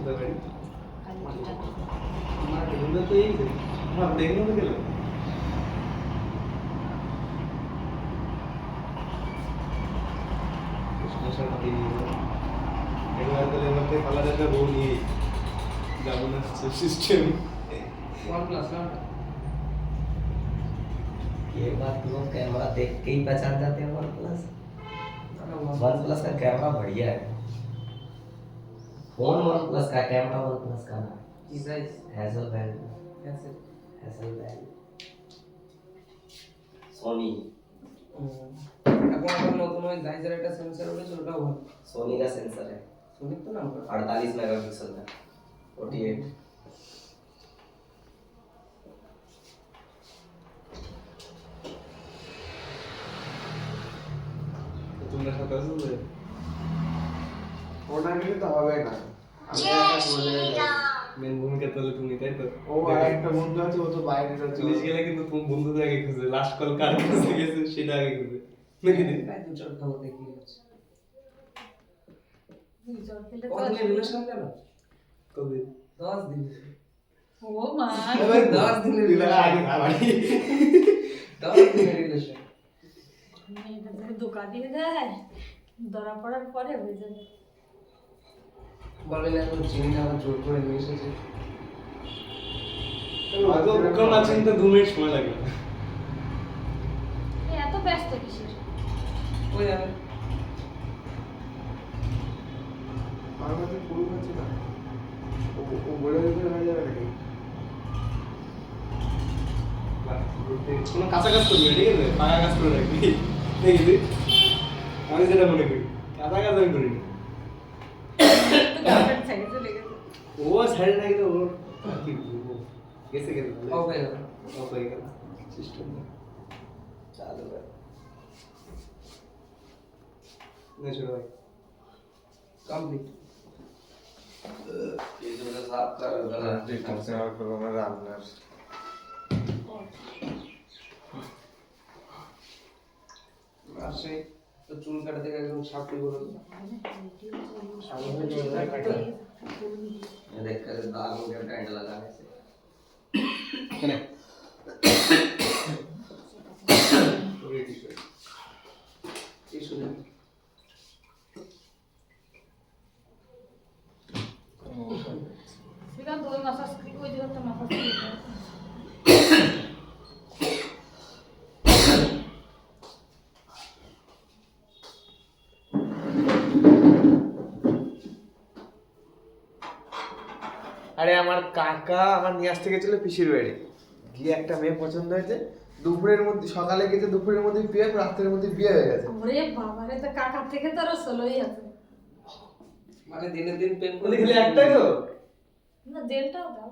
उधर बैठ खाली हमारा ढूंढना तो यही थे हाँ देखने तो गया कृष्ण शर्मा की एक बार तो लेवल पे पाला जाता वो नहीं जाबो ना सिस्टम वन प्लस ना ये बात लोग कैमरा देख के ही पहचान जाते हैं वन प्लस का कैमरा बढ़िया है फोन वन प्लस का कैमरा वन प्लस का ना हैज़लबलड सोनी এখন আমার নতুন ওই জাইজার একটা সেন্সর উঠেছে ওটাও ভালো सोनी का सेंसर है শুনি তো নাম করে 48 मेगापिक्सल का 48 तो तुमने खाता है ওটা নিলে তো হবে না আমি একটা বলে মেন ভূমিকা তাহলে তুমি তাই তো ও আরেকটা বন্ধু আছে ও তো বাইরে যাচ্ছে পুলিশ গেলে কিন্তু তুমি বন্ধুদের আগে খুঁজে লাস্ট কল কার কাছে গেছে সেটা আগে খুঁজে নাকি দিদি প্রায় 2-4 খাওয়া দেখি আছে রিসর্ট খেলে কতদিন রিলেশন গেল কবে 10 দিন ও মা ভাই 10 দিনের দিলা আগে রিলেশন ভাই 10 দিনের রিলেশন এটা যদি ধোকা দিয়ে দেয় ধরা পড়ার পরে হয়ে যাবে বলে না এখন চিনি না আমার জোর করে নিয়ে এসেছে আগে বুকা মাছেন তো 2 মিনিট সময় লাগবে এ এত ব্যস্ত কিসের ওই যাবে আমার কাছে পুরো আছে না ও বলে দিতে হয়ে যাবে নাকি কোনো কাঁচা কাজ করবি ঠিক আছে পাকা কাজ করে রাখবি দেখবি আমি যেটা মনে করি কাঁচা কাজ আমি করি না গার্লফ্রেন্ড সাইডে চলে গেছে ও সাইড না কিন্তু ওর কি বলবো গেছে গেছে অফ হয়ে গেল অফ হয়ে গেল সিস্টেম चालू है না ছোট ভাই কমপ্লিট ये जो साफ कर ঠিক আছে আর করব না রান্নার আসে তো চুল কাটাতে গেলে একদম সাপড়ি বলে ये देख कर दाग हो गया टेंट लगाने से কেন ওরে টি-শার্ট এই শুনে শ্রীকান্ত ওই মাসাজ ওই জায়গাটা মাসাজ আরে আমার কাকা আমার নিয়ে আসতে গেছিল পিসির বাড়ি গিয়ে একটা মেয়ে পছন্দ হয়েছে দুপুরের মধ্যে সকালে গেছে দুপুরের মধ্যে বিয়ে রাতের মধ্যে বিয়ে হয়ে গেছে ওরে বাবা রে তো কাকার থেকে তো আরো ষোলোই আছে মানে দিনের দিন প্রেম বলে খালি একটাই তো না দেড়টাও দাও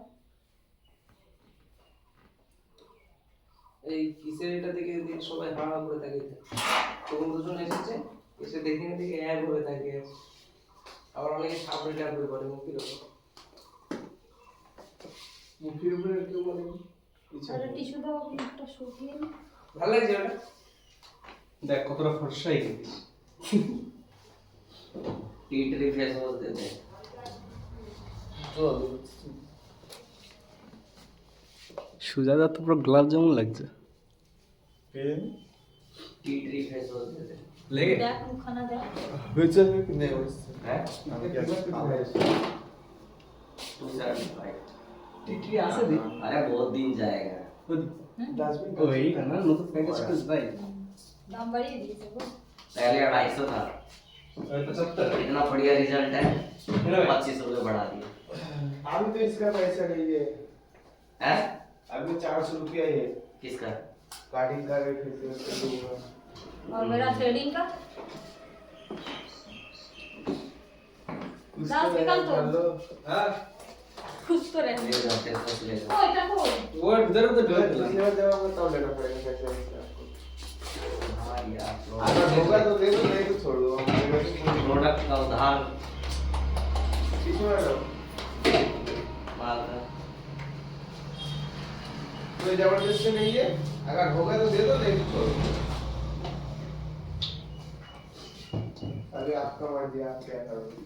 এই কিসের এটা দেখে দিন সবাই হাওয়া করে থাকে তখন দুজন এসেছে এসে দেখে না দেখে এক হয়ে থাকে আবার অনেকে সাপড়ি টাপড়ি করে মুখের উপর মুখের উপরে কেউ বলে আরে টিস্যু দাও একটা শুকিয়ে নি ভালো লাগছে ওটা দেখ কতটা ফর্সাই গেছিস टी3 फेस वॉश देते हैं সুজাতা তো পুরো গোলাপ জামুন লাগছে टी3 फेस वॉश देते हैं লেগে দেখ মুখখানা দেখ হয়েছে কি নেই হচ্ছে हैं আমি কি আছে 275 টিটি আছে দি अरे बहुत दिन जाएगा ডাস্টবিন ওই না নতুন প্যাকেজ করে ভাই দাম বাড়িয়ে দিয়েছে গো पहले 250 था 75 इतना बढ़िया रिजल्ट है है ना भाई? 25 रुपए बढ़ा दिए अभी तो इसका पैसा नहीं है हैं अभी 400 रुपया ही है किसका गाड़ी का रेट है इसका दूंगा और मेरा थ्रेडिंग का दाल निकाल तो हेलो हां खुश तो रहे ले जाते हैं फेस ले ओ এটা কো वो इधर उधर डर दिला दूसरा जगह बताओ लेना पड़ेगा पैसा आपको हाँ यार अगर होगा तो दे दो नहीं तो छोड़ दो हमारे पास कोई प्रोडक्ट का उधार किसमें मैडम माल का कोई जबरदस्ती नहीं है अगर होगा तो दे दो नहीं तो छोड़ दो अरे आपका मर्जी आप क्या करोगे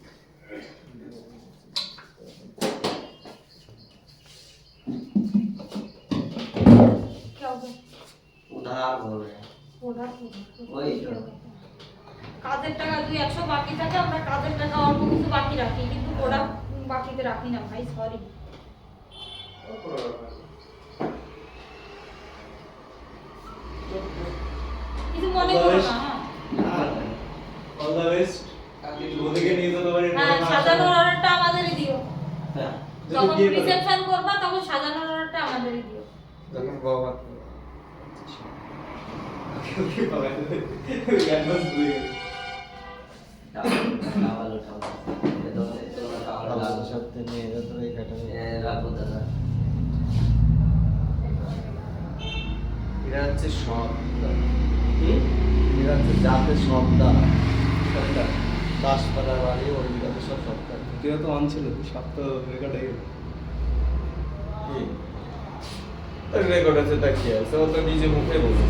বলে ওটা ওই তো। কাজের টাকা 200 বাকি থাকে, আমরা কাজের টাকা অল্প কিছু বাকি রাখি, কিন্তু ওটা বাকিতে রাখি না ভাই, সরি। কিছু মনে করো না। হ্যাঁ অল দ্য বেস্ট। ওদিকে নিয়ে যেতে পারি। হ্যাঁ, সাজানোর অর্ডারটা আমাদেরই দিও। হ্যাঁ যখন রিসেপশন করবা তখন সাজানোর অর্ডারটা আমাদেরই দিও। যখন বাবা ওকে পাবে। অ্যাডভান্স দিয়ে। টাওয়াল টাওয়াল সত্যি নিয়ে যেতে হবে কাটাবে। রাখো দাদা এরা হচ্ছে শব্দ, এরা হচ্ছে জাতের শব্দ, দাসপাড়ার বাড়ি ওইগুলো সব শব্দ। তুইও তো অন ছিল, সব তো রেকর্ড হয়ে গেল। রেকর্ড আছে তা কি আছে, ও তো নিজে মুখে বলেছে।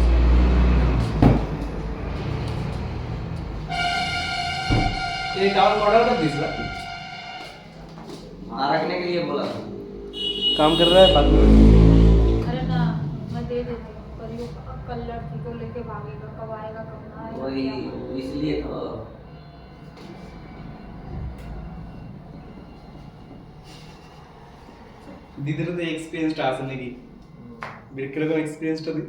এই টাওয়ার অর্ডার দিস ना आ रखने के लिए बोला था काम कर रहा है बाद में। अरे ना, मैं दे देती हूँ, पर ये कल लड़की को लेके भागेगा, कब आएगा कब ना आएगा वही क्या मालूम। इसलिए तो দিদির তো এক্সপেরিয়েন্সটা আছে নাকি? বের কিরকম এক্সপেরিয়েন্সটা দি?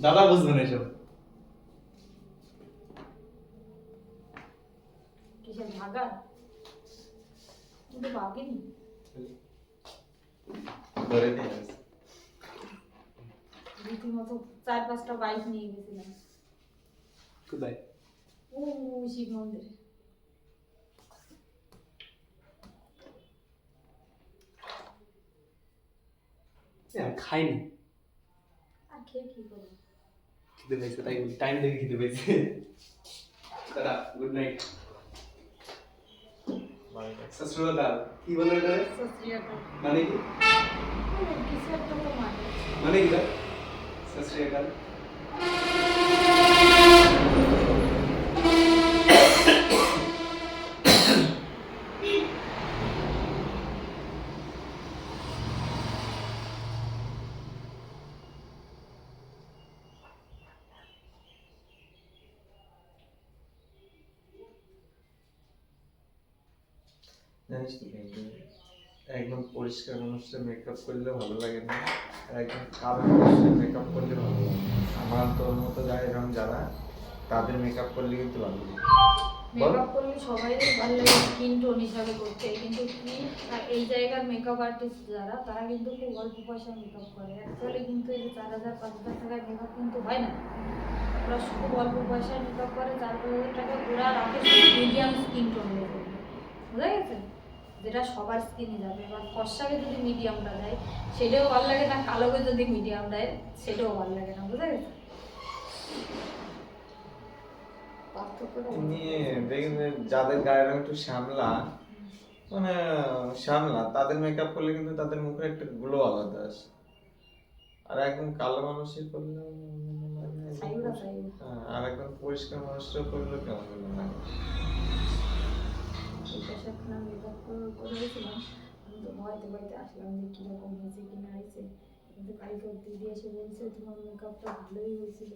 দাদা বুঝবে না এসব। কিসের ভাগা? কিন্তু ভাগেনি। ধরে নিয়ে আসে। রীতিমতো 4-5টা বাইক নিয়ে গেছিলাম। কোথায়? ও শিব মন্দিরে। খাইনি, আর খেয়ে কি করবো? খিদে পেয়েছে তাই বলি, টাইম দেখে খিদে পেয়েছে। দাদা গুড নাইট। সসুরাল কি বলে এটা? সস্ত্রীয়াকাল। মানে কি? কিছু একটা তো মানে। মানে কি এটা? সসুরাল জানিস তো কিন্তু একদম পরিষ্কার মানুষের মেকআপ করলে ভালো লাগে না, আর একদম কালো মানুষের মেকআপ করলে ভালো লাগে। আমার তোর মতো যারা এরকম যারা, তাদের মেকআপ করলে কিন্তু ভালো লাগে। মেকআপ করলে সবাই ভালো লাগে স্কিন টোন হিসাবে করতে, কিন্তু কি এই জায়গার মেকআপ আর্টিস্ট যারা, তারা কিন্তু খুব অল্প পয়সা মেকআপ করে। অ্যাকচুয়ালি কিন্তু এই যে 4,000-5,000 টাকার মেকআপ কিন্তু হয় না, ওরা খুব অল্প পয়সায় মেকআপ করে। 4-5,000 টাকা ওরা রাখে মিডিয়াম স্কিন টোন মেকআপ, বুঝা গেছে? যেটা সবার স্কিনে যাবে। এবার ফর্সাকে যদি মিডিয়ামটা দেয় সেটাও ভালো লাগে না, কালোকে যদি মিডিয়াম দেয় সেটাও ভালো লাগে না, বুঝা গেছে? পার্থক্যটা এমনি দেখবেন যে যাদের গায়ের রং একটু শ্যামলা, মানে শ্যামলা, তাদের মেকআপ করলে কিন্তু তাদের মুখে একটা গ্লো আলাদা আসে। আর একদম কালো মানুষের করলে সাইউরা সাইউরা। আর একদম পরিষ্কার মানুষরা করলে কেমন যেন লাগে। সেখানে মেকআপ করে গেছিলাম, আমি তো ভয়তে ভয়তে আসলাম যে কীরকম হয়েছে কি না হয়েছে। কিন্তু কালকে দিদি এসে বলছে তোমার মেকআপটা ভালোই হয়েছিল।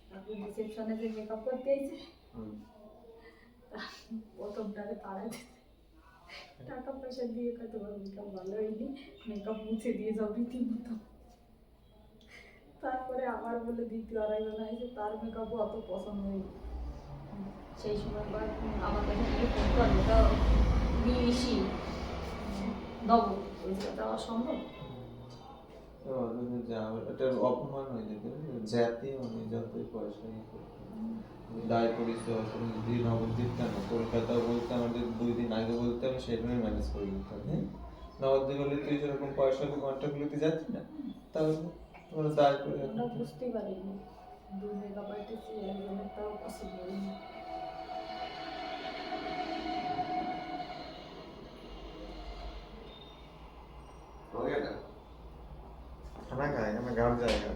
তারপর রিসেপশনে যে মেকআপ করতে এসেছে, প্রথমটাকে তাড়া দিতে টাকা পয়সা দিয়ে তোমার মেকআপ ভালো হয়নি, মেকআপ মুছে দিয়ে যাও রীতিমতো। তারপরে আমার বলে দ্বিতীয় আড়াইজন আছে, তার মেকআপও অত পছন্দ হয়নি। সেই সময় আমার কাছে থেকে ফোন করে, ওটা বেশি দেবো, ওইটা দেওয়া সম্ভব? এটার অপমান হয়ে যেত, যাতে মানে যতই পয়সা দায় পরিচয় যদি নবদ্বীপ কেন কলকাতা বলতে আমাদের 2 দিন আগে বলতে আমি সেখানে ম্যানেজ করে দিতাম। হ্যাঁ, নবদ্বীপ বলে তুই যেরকম পয়সা ঘন্টাগুলোতে যাচ্ছি না, তাহলে তোমরা দায় করে আমরা বুঝতেই পারিনি 2 মেকআপ আর্টিস্ট একজনের তাও পছন্দ হয়নি। खाना खाएगा, मैं घर जाएगा।